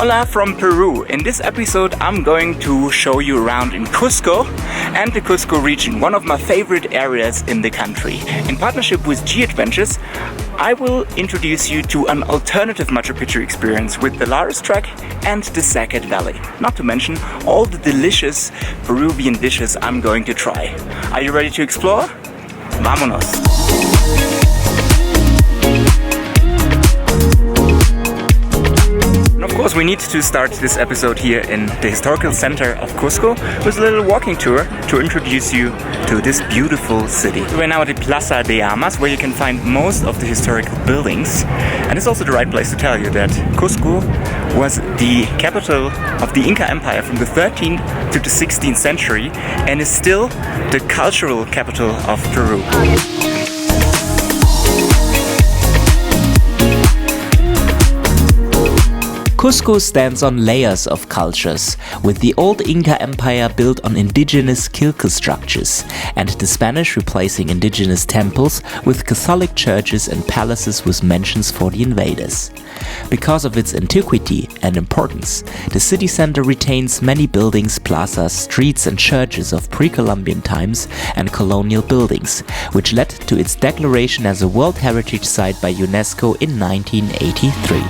Hola from Peru. In this episode I'm going to show you around in Cusco and the Cusco region, one of my favorite areas in the country. In partnership with G Adventures, I will introduce you to an alternative Machu Picchu experience with the Lares Trek and the Saqsaywaman Valley. Not to mention all the delicious Peruvian dishes I'm going to try. Are you ready to explore? Vámonos! Of course, we need to start this episode here in the historical center of Cusco with a little walking tour to introduce you to this beautiful city. We're now at the Plaza de Armas, where you can find most of the historical buildings. And it's also the right place to tell you that Cusco was the capital of the Inca Empire from the 13th to the 16th century and is still the cultural capital of Peru. Cusco stands on layers of cultures, with the old Inca Empire built on indigenous kilke structures, and the Spanish replacing indigenous temples with Catholic churches and palaces with mansions for the invaders. Because of its antiquity and importance, the city center retains many buildings, plazas, streets and churches of pre-Columbian times and colonial buildings, which led to its declaration as a World Heritage Site by UNESCO in 1983.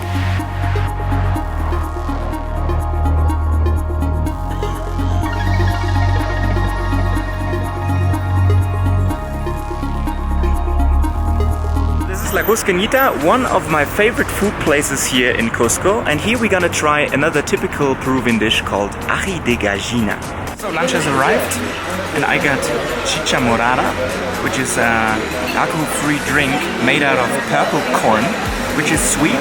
La Cusqueñita, one of my favorite food places here in Cusco, and here we're gonna try another typical Peruvian dish called ají de gallina. So lunch has arrived and I got chicha morada, which is an alcohol-free drink made out of purple corn, which is sweet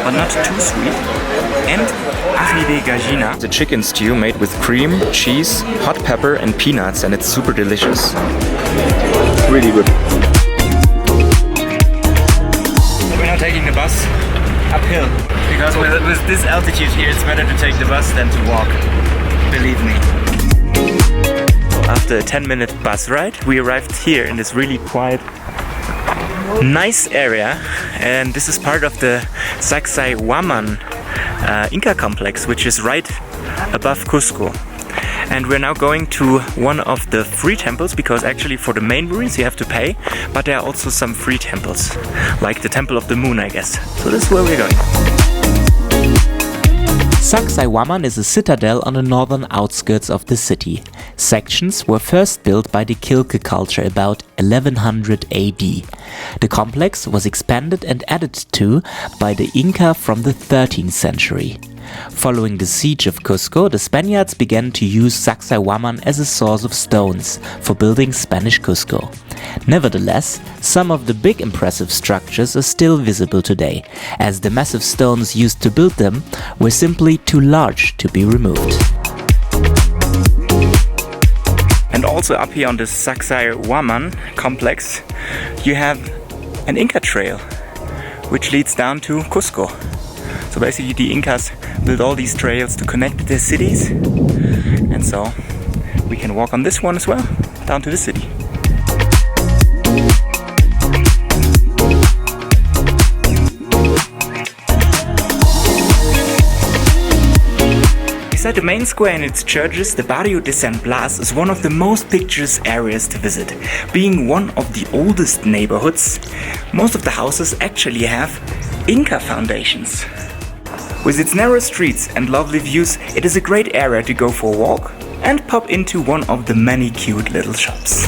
but not too sweet, and ají de gallina, the chicken stew made with cream, cheese, hot pepper and peanuts, and it's super delicious. Really good. Taking the bus uphill, because with this altitude here it's better to take the bus than to walk, believe me. After a 10-minute bus ride we arrived here in this really quiet, nice area, and this is part of the Saqsaywaman Inca complex, which is right above Cusco. And we're now going to one of the free temples, because actually for the main ruins you have to pay, but there are also some free temples, like the Temple of the Moon, I guess. So this is where we're going. Saqsaywaman is a citadel on the northern outskirts of the city. Sections were first built by the Kilke culture about 1100 AD. The complex was expanded and added to by the Inca from the 13th century. Following the siege of Cusco, the Spaniards began to use Saqsaywaman as a source of stones for building Spanish Cusco. Nevertheless, some of the big impressive structures are still visible today, as the massive stones used to build them were simply too large to be removed. And also up here on the Saqsaywaman complex you have an Inca trail, which leads down to Cusco. So basically the Incas built all these trails to connect their cities, and so we can walk on this one as well, down to the city. Beside the main square and its churches, the Barrio San Blas is one of the most picturesque areas to visit. Being one of the oldest neighborhoods, most of the houses actually have Inca foundations. With its narrow streets and lovely views, it is a great area to go for a walk and pop into one of the many cute little shops.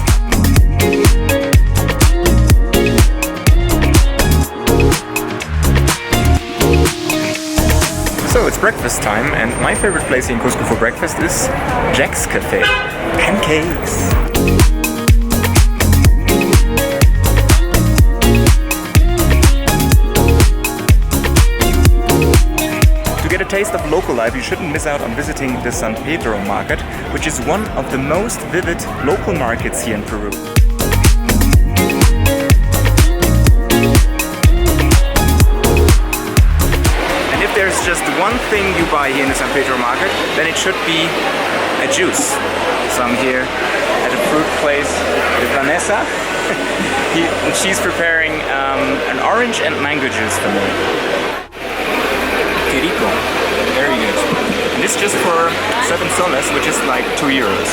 So it's breakfast time, and my favorite place in Cusco for breakfast is Jack's Cafe. Pancakes! To get a taste of local life, you shouldn't miss out on visiting the San Pedro market, which is one of the most vivid local markets here in Peru. And if there's just one thing you buy here in the San Pedro market, then it should be a juice. So I'm here at a fruit place with Vanessa. She's preparing an orange and mango juice for me. rico. Very good. And this just for 7 soles, which is like 2 euros.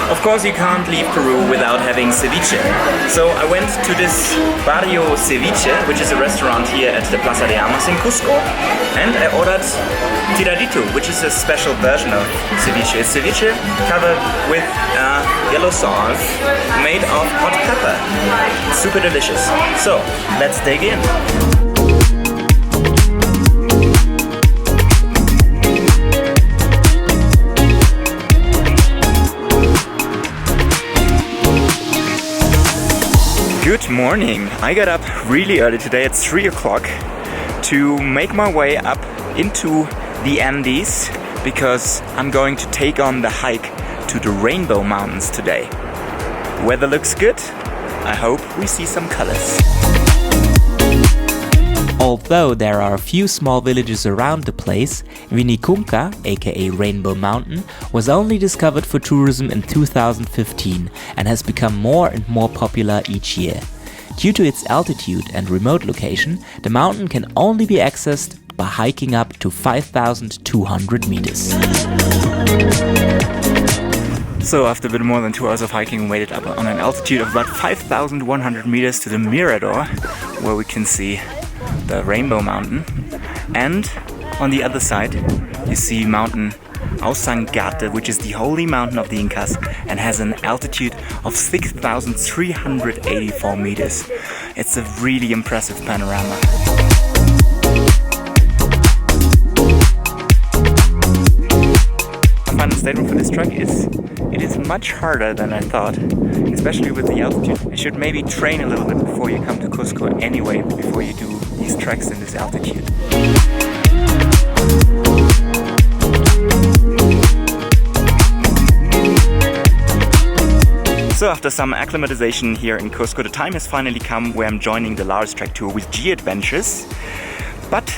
Of course, you can't leave Peru without having ceviche. So I went to this Barrio Ceviche, which is a restaurant here at the Plaza de Armas in Cusco, and I ordered tiradito, which is a special version of ceviche. It's ceviche covered with yellow sauce made of hot pepper. It's super delicious. So let's dig in. Good morning! I got up really early today at 3 o'clock to make my way up into the Andes because I'm going to take on the hike to the Rainbow Mountains today. Weather looks good. I hope we see some colors. Although there are a few small villages around the place, Vinicunca, aka Rainbow Mountain, was only discovered for tourism in 2015 and has become more and more popular each year. Due to its altitude and remote location, the mountain can only be accessed by hiking up to 5,200 meters. So after a bit more than 2 hours of hiking, we made it up on an altitude of about 5,100 meters to the Mirador, where we can see the Rainbow Mountain, and on the other side you see mountain Ausangate, which is the holy mountain of the Incas and has an altitude of 6,384 meters. It's a really impressive panorama. My final statement for this trek is it is much harder than I thought, especially with the altitude. You should maybe train a little bit before you come to Cusco anyway, before you do these treks in this altitude. So after some acclimatization here in Cusco, the time has finally come where I'm joining the Lares Trek tour with G Adventures. But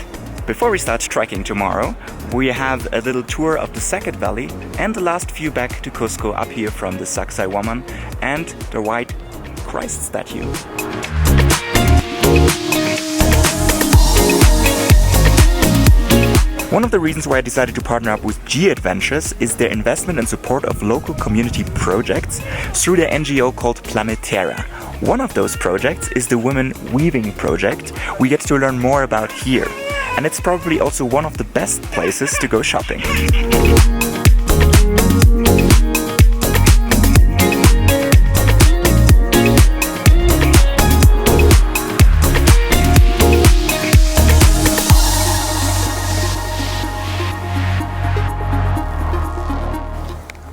before we start trekking tomorrow, we have a little tour of the Saqet Valley and the last view back to Cusco up here from the Saqsaywaman and the white Christ statue. One of the reasons why I decided to partner up with G Adventures is their investment and support of local community projects through their NGO called Planetera. One of those projects is the Women Weaving Project we get to learn more about here. And it's probably also one of the best places to go shopping.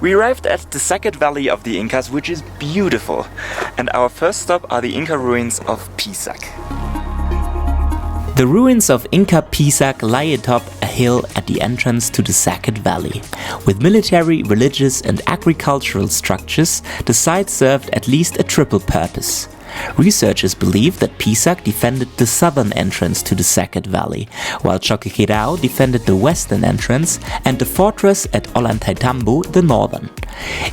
We arrived at the Saqet Valley of the Incas, which is beautiful, and our first stop are the Inca ruins of Pisac. The ruins of Inca Pisac lie atop a hill at the entrance to the Saqet Valley. With military, religious and agricultural structures, the site served at least a triple purpose. Researchers believe that Pisac defended the southern entrance to the Saqet Valley, while Choqquequirao defended the western entrance and the fortress at Ollantaytambo the northern.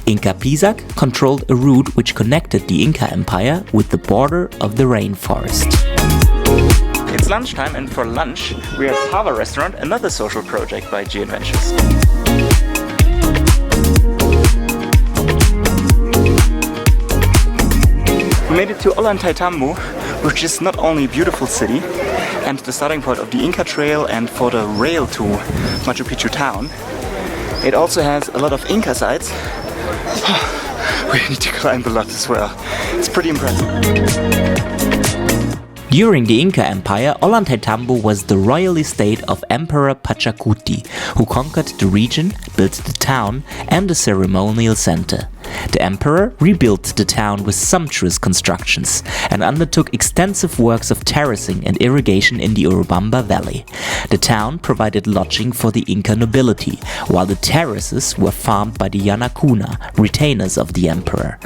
Inca Pisac controlled a route which connected the Inca Empire with the border of the rainforest. It's lunchtime, and for lunch we are at Hava Restaurant, another social project by G Adventures. We made it to Ollantaytambo, which is not only a beautiful city and the starting point of the Inca Trail and for the rail to Machu Picchu town, it also has a lot of Inca sites. We need to climb a lot as well. It's pretty impressive. During the Inca Empire, Ollantaytambo was the royal estate of Emperor Pachacuti, who conquered the region, built the town and a ceremonial center. The emperor rebuilt the town with sumptuous constructions and undertook extensive works of terracing and irrigation in the Urubamba Valley. The town provided lodging for the Inca nobility, while the terraces were farmed by the Yanacuna, retainers of the emperor.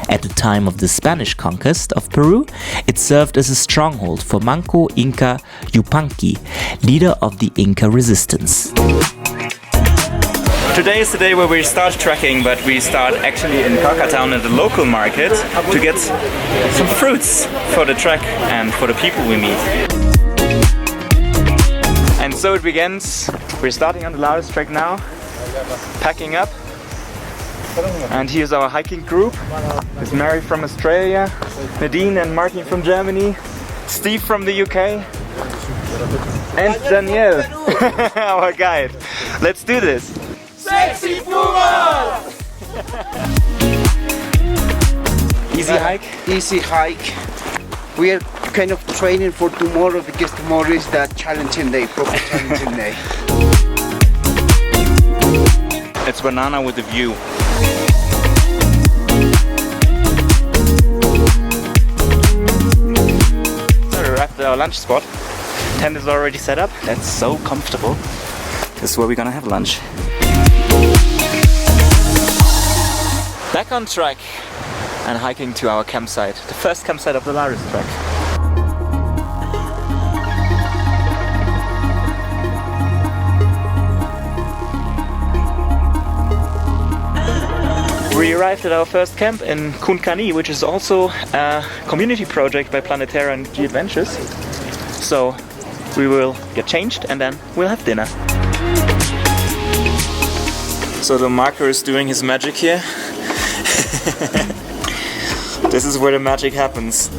At the time of the Spanish conquest of Peru, it served as a stronghold for Manco Inca Yupanqui, leader of the Inca resistance. Today is the day where we start trekking, but we start actually in Town at the local market to get some fruits for the trek and for the people we meet. And so it begins. We're starting on the Lares Trek now, packing up. And here's our hiking group. There's Mary from Australia, Nadine and Martin from Germany, Steve from the UK, and Danielle, our guide. Let's do this! Sexy Puma! Easy hike? Easy hike. We are kind of training for tomorrow because tomorrow is the challenging day, proper challenging day. It's banana with a view. So we arrived at our lunch spot. Tent is already set up. That's so comfortable. This is where we're gonna have lunch. Back on track and hiking to our campsite, the first campsite of the Lares Trek. We arrived at our first camp in Kunkani, which is also a community project by Planetara and G Adventures. So we will get changed and then we'll have dinner. So the marker is doing his magic here. This is where the magic happens.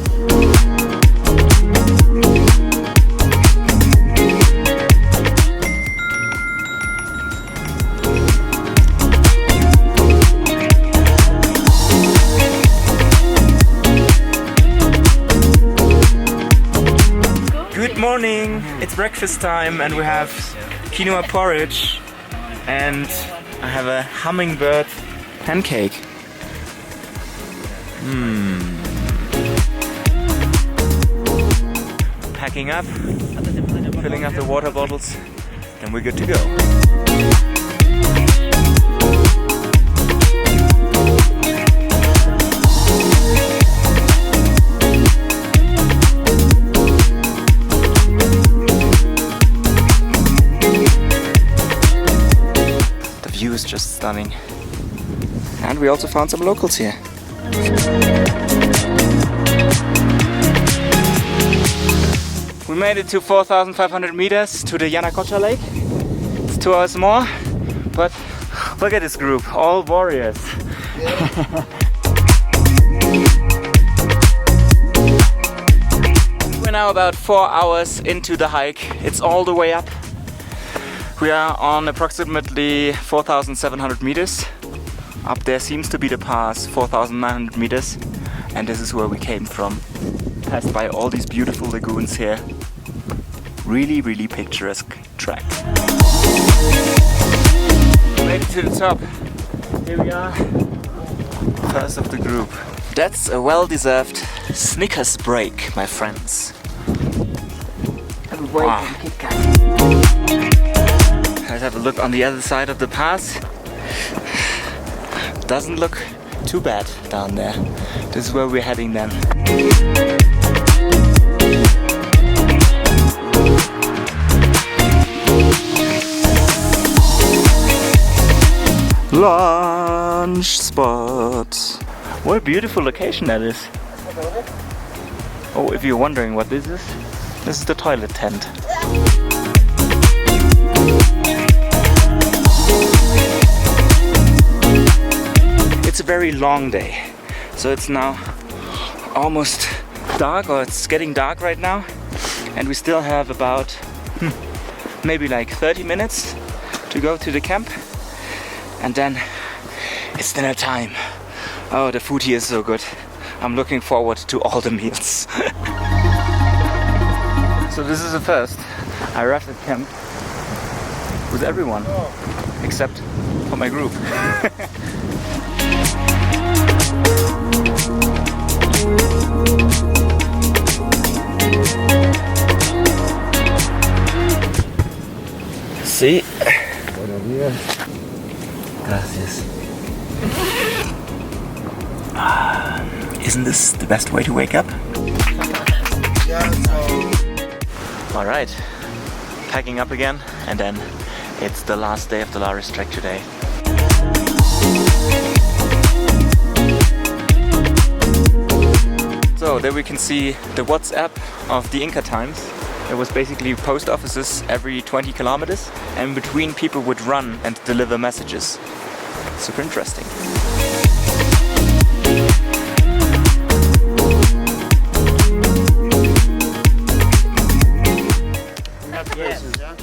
Good morning! It's breakfast time and we have quinoa porridge and I have a hummingbird pancake. Packing up, filling up the water bottles, then we're good to go. The view is just stunning. And we also found some locals here. We made it to 4,500 meters to the Yanacocha Lake. It's 2 hours more, but look at this group, all warriors. We're now about 4 hours into the hike. It's all the way up. We are on approximately 4,700 meters. Up there seems to be the pass, 4,900 meters. And this is where we came from. Passed by all these beautiful lagoons here. Really, really picturesque trek. Made it to the top. Here we are. First of the group. That's a well-deserved Snickers break, my friends. Wow. Let's have a look on the other side of the pass. Doesn't look too bad down there. This is where we're heading then. Lunch spot. What a beautiful location that is. Oh, if you're wondering what this is the toilet tent. It's a very long day, so it's now almost dark, or it's getting dark right now, and we still have about maybe like 30 minutes to go to the camp, and then it's dinner time. Oh, the food here is so good. I'm looking forward to all the meals. So this is the first. I arrived at camp with everyone except for my group. Sí. Buenos días. Gracias. Isn't this the best way to wake up? Alright, packing up again, and then it's the last day of the Lares Trek today. So there we can see the WhatsApp of the Inca times. There was basically post offices every 20 kilometers, and between people would run and deliver messages. Super interesting.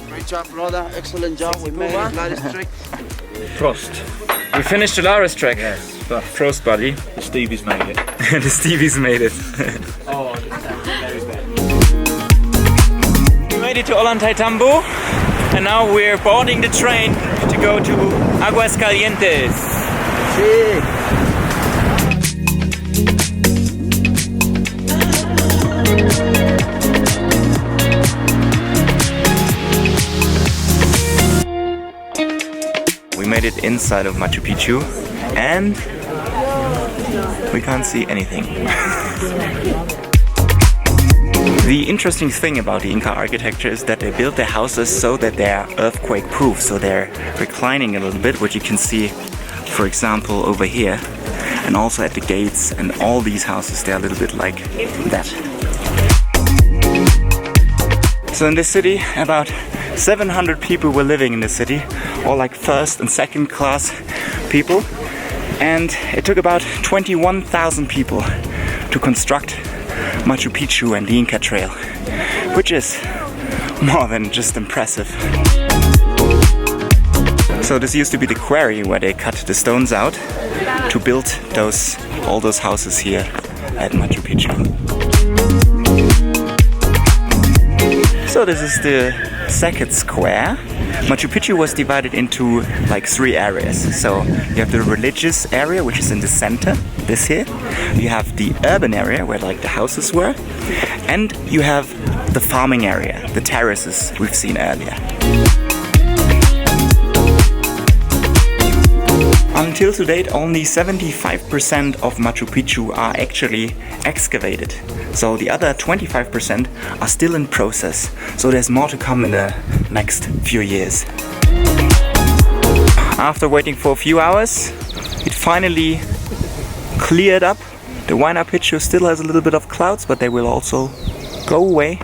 Great job, brother. Excellent job. We made it. Lares Trek. Prost. We finished the Lares Trek. Yes. Prost, buddy. The Stevie's made it. The Stevies made it. Oh, this sounds very bad. We made it to Ollantaytambo, and now we're boarding the train to go to Aguascalientes. Sí. We made it inside of Machu Picchu, and we can't see anything. The interesting thing about the Inca architecture is that they built their houses so that they're earthquake proof, so they're reclining a little bit, which you can see, for example, over here, and also at the gates, and all these houses, they're a little bit like that. So in this city, about 700 people were living in the city, all like first and second class people, and it took about 21,000 people to construct Machu Picchu and the Inca Trail, which is more than just impressive. So this used to be the quarry where they cut the stones out to build all those houses here at Machu Picchu. So this is the second square. Machu Picchu was divided into like 3 areas. So you have the religious area, which is in the center, this here. You have the urban area where like the houses were, and you have the farming area, the terraces we've seen earlier. Until to date, only 75% of Machu Picchu are actually excavated. So the other 25% are still in process. So there's more to come in the next few years. After waiting for a few hours, it finally cleared up. The Huayna Picchu still has a little bit of clouds, but they will also go away.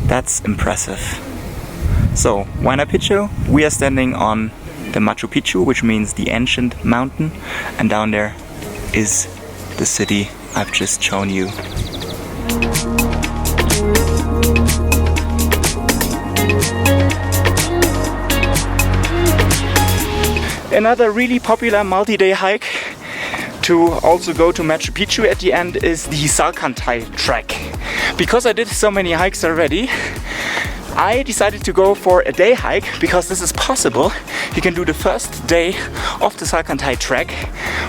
That's impressive. So, Huayna Picchu, we are standing on the Machu Picchu, which means the ancient mountain, and down there is the city I've just shown you. Another really popular multi-day hike to also go to Machu Picchu at the end is the Humantay Trek. Because I did so many hikes already, I decided to go for a day hike because this is possible. You can do the first day of the Saqsaywaman trek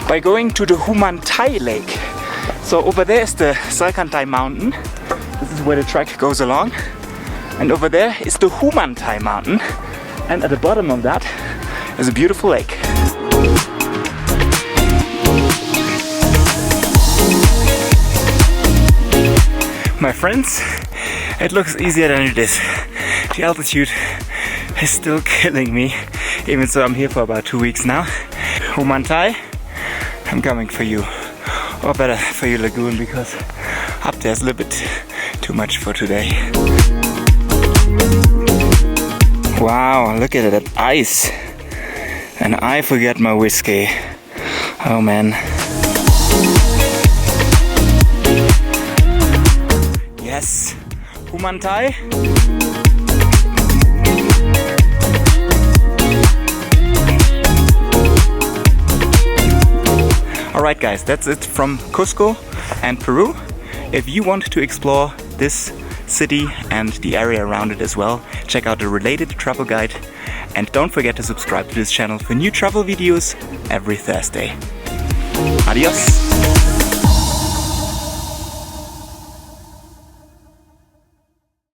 by going to the Humantay Lake. So over there is the Saqsaywaman mountain. This is where the trek goes along. And over there is the Humantay mountain. And at the bottom of that is a beautiful lake. My friends, it looks easier than it is. The altitude is still killing me, even so I'm here for about 2 weeks now. Humantay, I'm coming for you. Or better for you, Lagoon, because up there's a little bit too much for today. Wow, look at that ice. And I forget my whiskey. Oh man. Yes, Humantay. Alright guys, that's it from Cusco and Peru. If you want to explore this city and the area around it as well, check out the related travel guide, and don't forget to subscribe to this channel for new travel videos every Thursday. Adios!